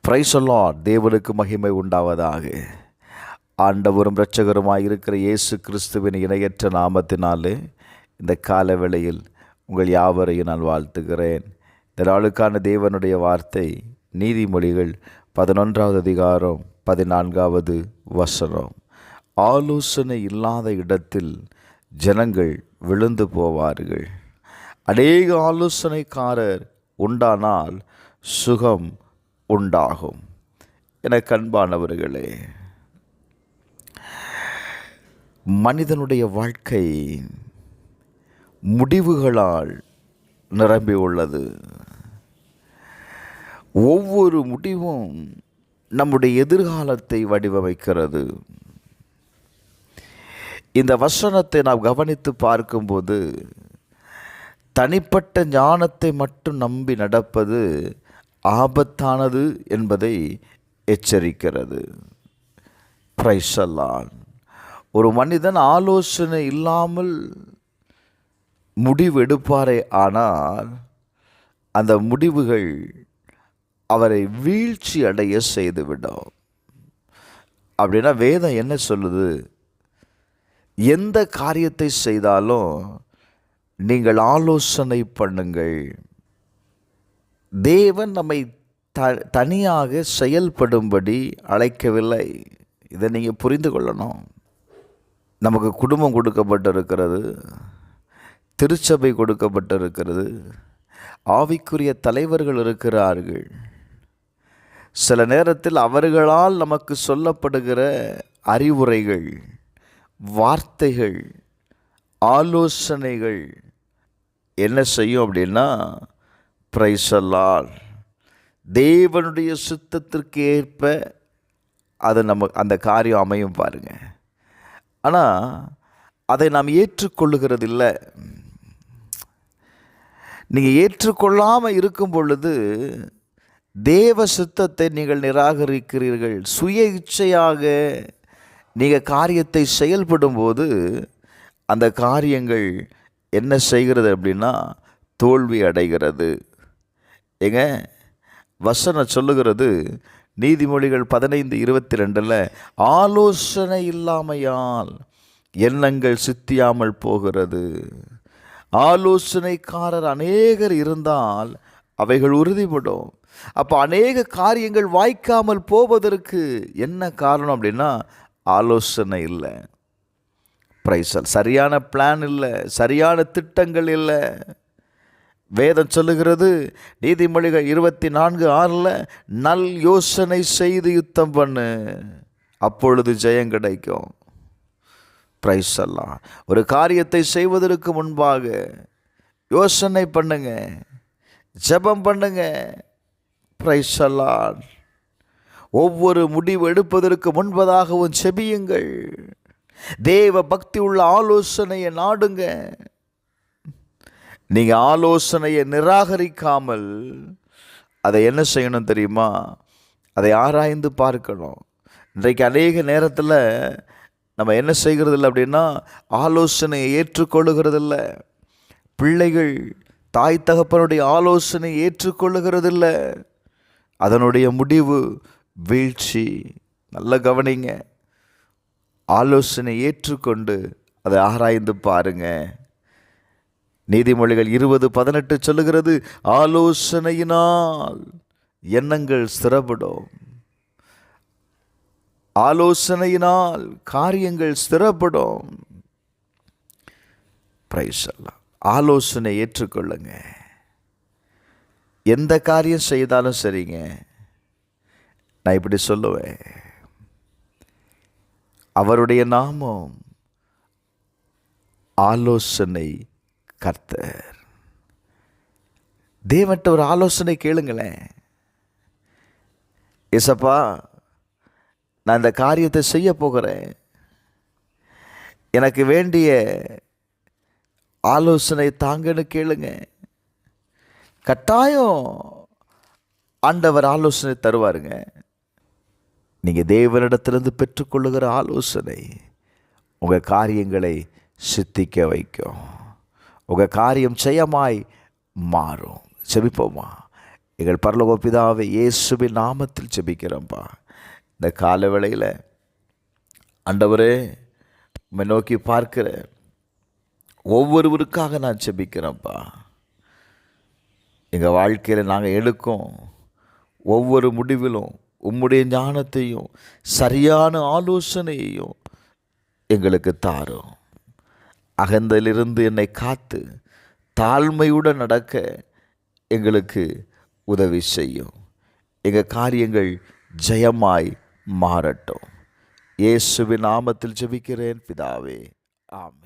Praise the Lord. தேவனுக்கு மகிமை உண்டாவதாக. ஆண்டவரும் இரட்சகருமாய் இருக்கிற இயேசு கிறிஸ்துவின் இணையற்ற நாமத்தினாலே இந்த கால வேளையில் உங்கள் யாவரையும் நான் வாழ்த்துகிறேன். இந்த நாளுக்கான தேவனுடைய வார்த்தை நீதிமொழிகள் 11வது அதிகாரம் 14வது வசனம். ஆலோசனை இல்லாத இடத்தில் ஜனங்கள் விழுந்து போவார்கள். அநேக ஆலோசனைக்காரர் உண்டானால் சுகம் உண்டாகும். என கண்பானவர்களே, மனிதனுடைய வாழ்க்கை முடிவுகளால் நிரம்பி உள்ளது. ஒவ்வொரு முடிவும் நம்முடைய எதிர்காலத்தை வடிவமைக்கிறது. இந்த வசனத்தை நாம் கவனித்து பார்க்கும்போது தனிப்பட்ட ஞானத்தை மட்டும் நம்பி நடப்பது ஆபத்தானது என்பதை எச்சரிக்கிறது. Praise the Lord. ஒரு மனிதன் ஆலோசனை இல்லாமல் முடிவு எடுப்பாரே ஆனால் அந்த முடிவுகள் அவரை வீழ்ச்சி அடைய செய்துவிடும். அப்படின்னா வேதம் என்ன சொல்லுது? எந்த காரியத்தை செய்தாலும் நீங்கள் ஆலோசனை பண்ணுங்கள். தேவன் நம்மை தனியாக செயல்படும்படி அழைக்கவில்லை. இதை நீங்கள் புரிந்து கொள்ளணும். நமக்கு குடும்பம் கொடுக்கப்பட்டிருக்கிறது, திருச்சபை கொடுக்கப்பட்டிருக்கிறது, ஆவிக்குரிய தலைவர்கள் இருக்கிறார்கள். சில நேரத்தில் அவர்களால் நமக்கு சொல்லப்படுகிற அறிவுரைகள், வார்த்தைகள், ஆலோசனைகள் என்ன செய்யும் அப்படின்னா, பிரைஸ் தி லார்ட், தேவனுடைய சித்தத்திற்கு ஏற்ப அது அந்த காரியம் அமையும் பாருங்க. ஆனால் அதை நாம் ஏற்றுக்கொள்ளுகிறது இல்லை. நீங்கள் ஏற்றுக்கொள்ளாமல் இருக்கும் பொழுது தேவ சித்தத்தை நீங்கள் நிராகரிக்கிறீர்கள். சுய இச்சையாக நீங்கள் காரியத்தை செயல்படும்போது அந்த காரியங்கள் என்ன செய்கிறது அப்படின்னா தோல்வி அடைகிறது. ஏங்க, வசனம் சொல்லுகிறது நீதிமொழிகள் 15:22 ஆலோசனை இல்லாமையால் எண்ணங்கள் சித்தியாமல் போகிறது. ஆலோசனைக்காரர் அநேகர் இருந்தால் அவைகள் உறுதிப்படும். அப்போ அநேக காரியங்கள் வாய்க்காமல் போவதற்கு என்ன காரணம் அப்படின்னா ஆலோசனை இல்லை. பிரைசல் சரியான பிளான் இல்லை, சரியான திட்டங்கள் இல்லை. வேதம் சொல்லுகிறது நீதிமொழிகள் 24:6 நல் யோசனை செய்து யுத்தம் பண்ணு, அப்பொழுது ஜெயம் கிடைக்கும். பிரைஸ் எல்லாம் ஒரு காரியத்தை செய்வதற்கு முன்பாக யோசனை பண்ணுங்க, ஜெபம் பண்ணுங்க. பிரைஸ் எல்லாம் ஒவ்வொரு முடிவு எடுப்பதற்கு முன்பதாகவும் செபியுங்கள். தேவ பக்தி உள்ள ஆலோசனையை நாடுங்க. நீங்கள் ஆலோசனையை நிராகரிக்காமல் அதை என்ன செய்யணும் தெரியுமா? அதை ஆராய்ந்து பார்க்கணும். இன்றைக்கு அநேக நேரத்தில் நம்ம என்ன செய்கிறது இல்லை அப்படின்னா ஆலோசனையை ஏற்றுக்கொள்ளுகிறதில்ல. பிள்ளைகள் தாய் தகப்பனுடைய ஆலோசனையை ஏற்றுக்கொள்ளுகிறதில்ல. அதனுடைய முடிவு வீழ்ச்சி. நல்ல கவனிங்க. ஆலோசனை ஏற்றுக்கொண்டு அதை ஆராய்ந்து பாருங்க. நீதிமொழிகள் 20:18 சொல்லுகிறது ஆலோசனையினால் எண்ணங்கள் ஸ்திரப்படும். ஆலோசனையினால் காரியங்கள் ஸ்திரப்படும். பிரைஸ் எல்லாம் ஆலோசனை ஏற்றுக்கொள்ளுங்க. எந்த காரியம் செய்தாலும் சரிங்க, நான் இப்படி சொல்லுவேன், அவருடைய நாமம் ஆலோசனை கர்த்தர். தேவன்ட்ட ஒரு ஆலோசனை கேளுங்களேன். ஏசப்பா, நான் இந்த காரியத்தை செய்ய போகிறேன், எனக்கு வேண்டிய ஆலோசனை தாங்கன்னு கேளுங்க. கட்டாயம் ஆண்டவர் ஆலோசனை தருவாருங்க. நீங்கள் தேவனிடத்திலிருந்து பெற்றுக்கொள்ளுகிற ஆலோசனை உங்கள் காரியங்களை சித்திக்க வைக்கும். உங்கள் காரியம் ஜெயமாய் மாறும். செபிப்போமா? எங்கள் பரலோக பிதாவே, இயேசுவின் நாமத்தில் ஜெபிக்கிறோம்ப்பா. இந்த கால வேளையில் ஆண்டவரே, உம்மை நோக்கி பார்க்கிற ஒவ்வொருவருக்காக நான் ஜெபிக்கிறேன்ப்பா. எங்கள் வாழ்க்கையில் நாங்கள் எடுக்கும் ஒவ்வொரு முடிவிலும் உம்முடைய ஞானத்தையும் சரியான ஆலோசனையையும் எங்களுக்கு தாரும். அகந்தையிலிருந்து என்னை காத்து தாழ்மையுடன் நடக்க எங்களுக்கு உதவி செய்யும். எங்கள் காரியங்கள் ஜெயமாய் மாறட்டும். இயேசுவின் நாமத்தில் ஜெபிக்கிறேன் பிதாவே, ஆமென்.